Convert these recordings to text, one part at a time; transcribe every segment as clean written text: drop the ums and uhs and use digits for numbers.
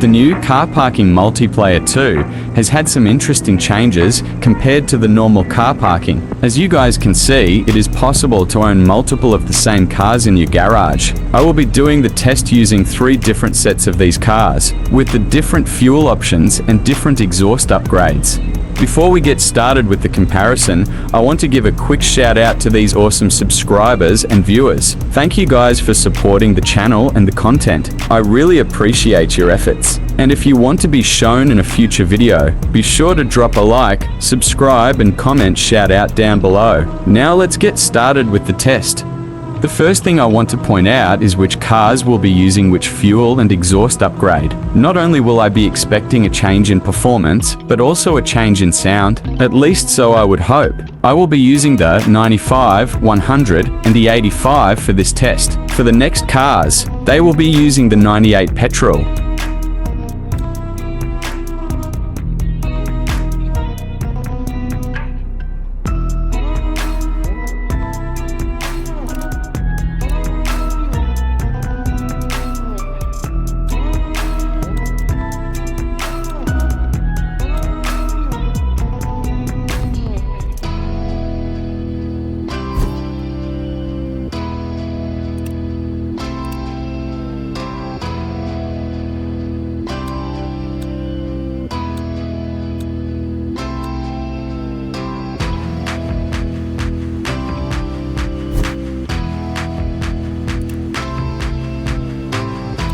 The new Car Parking Multiplayer 2 has had some interesting changes compared to the normal car parking. As you guys can see, it is possible to own multiple of the same cars in your garage. I will be doing the test using 3 different sets of these cars, with the different fuel options and different exhaust upgrades. Before we get started with the comparison, I want to give a quick shout out to these awesome subscribers and viewers. Thank you guys for supporting the channel and the content. I really appreciate your efforts. And if you want to be shown in a future video, be sure to drop a like, subscribe and comment shout out down below. Now let's get started with the test. The first thing I want to point out is which cars will be using which fuel and exhaust upgrade. Not only will I be expecting a change in performance, but also a change in sound, at least so I would hope. I will be using the 95, 100 and the 85 for this test. For the next cars, they will be using the 98 petrol.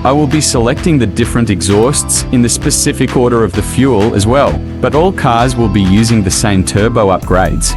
I will be selecting the different exhausts in the specific order of the fuel as well, but all cars will be using the same turbo upgrades.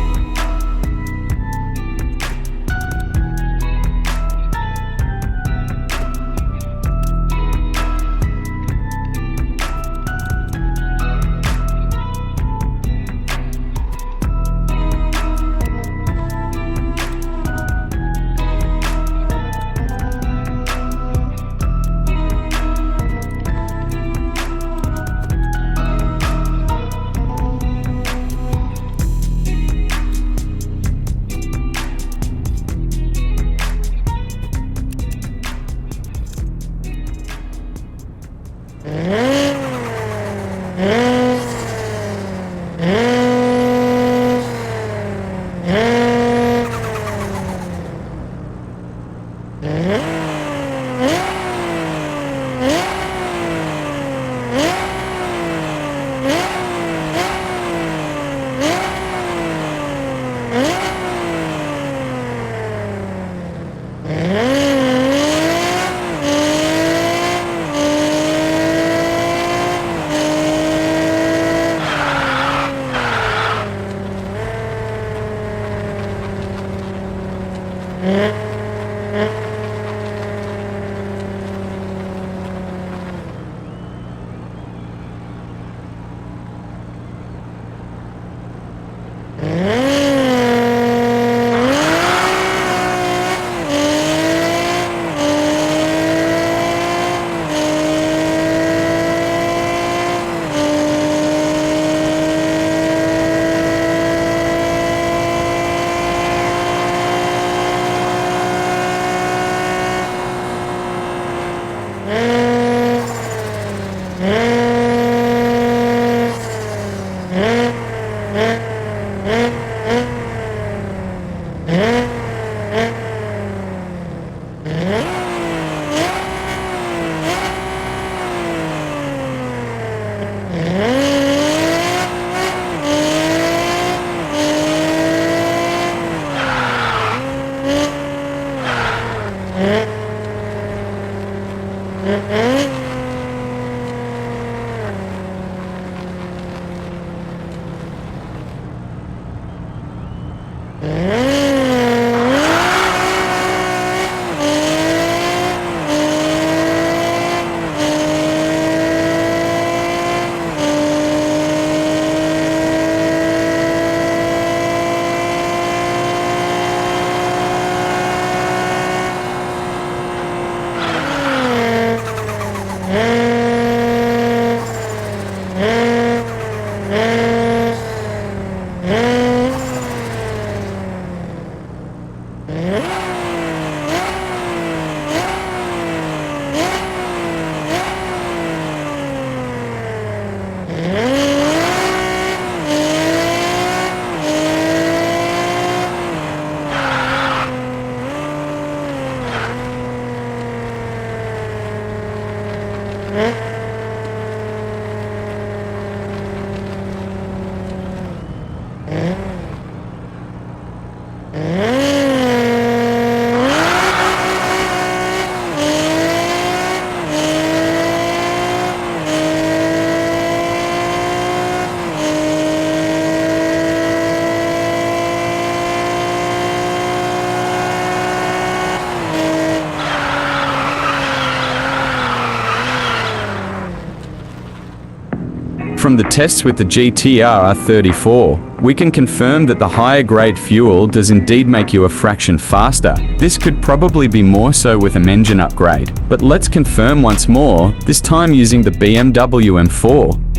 From the tests with the GT-R 34, we can confirm that the higher grade fuel does indeed make you a fraction faster. This could probably be more so with an engine upgrade. But let's confirm once more, this time using the BMW M4.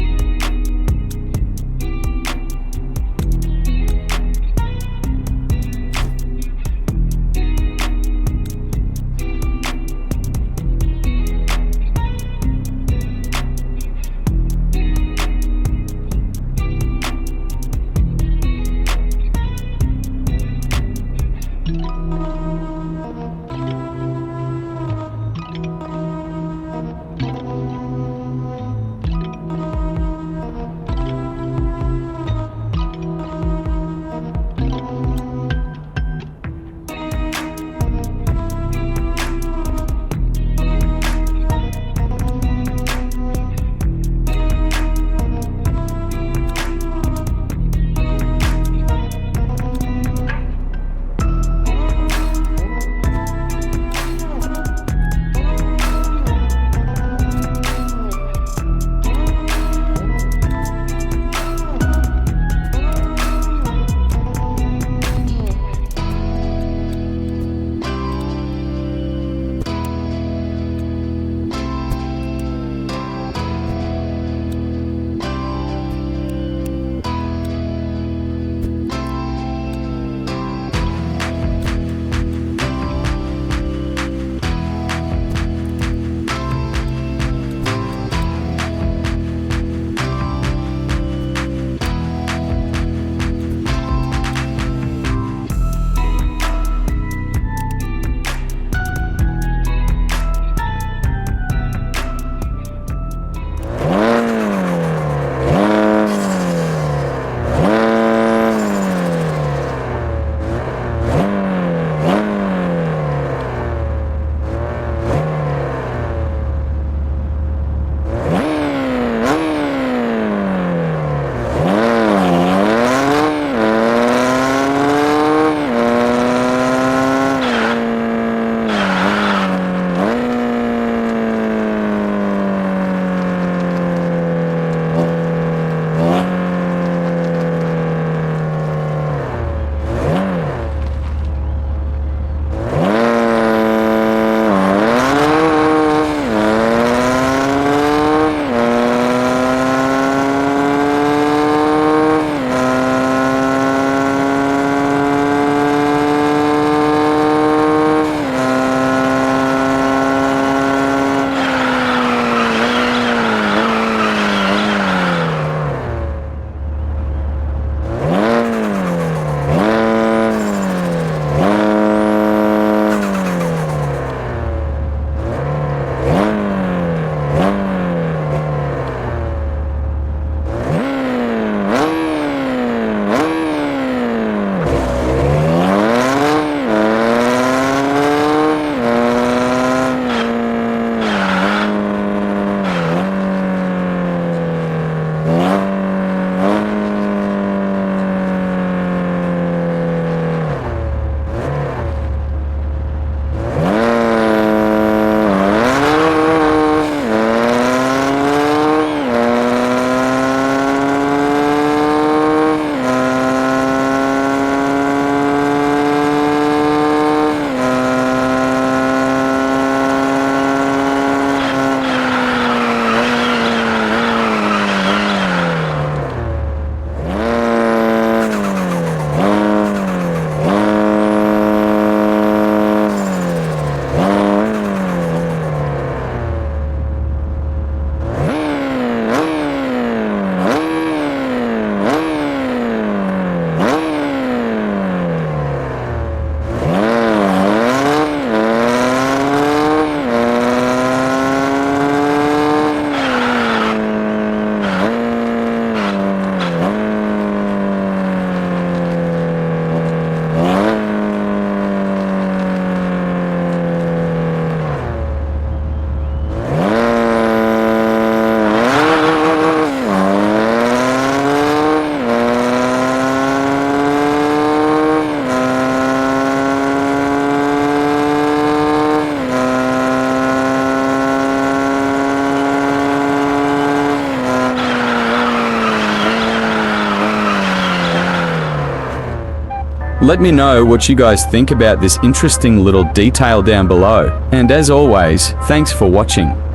Let me know what you guys think about this interesting little detail down below. And as always, thanks for watching.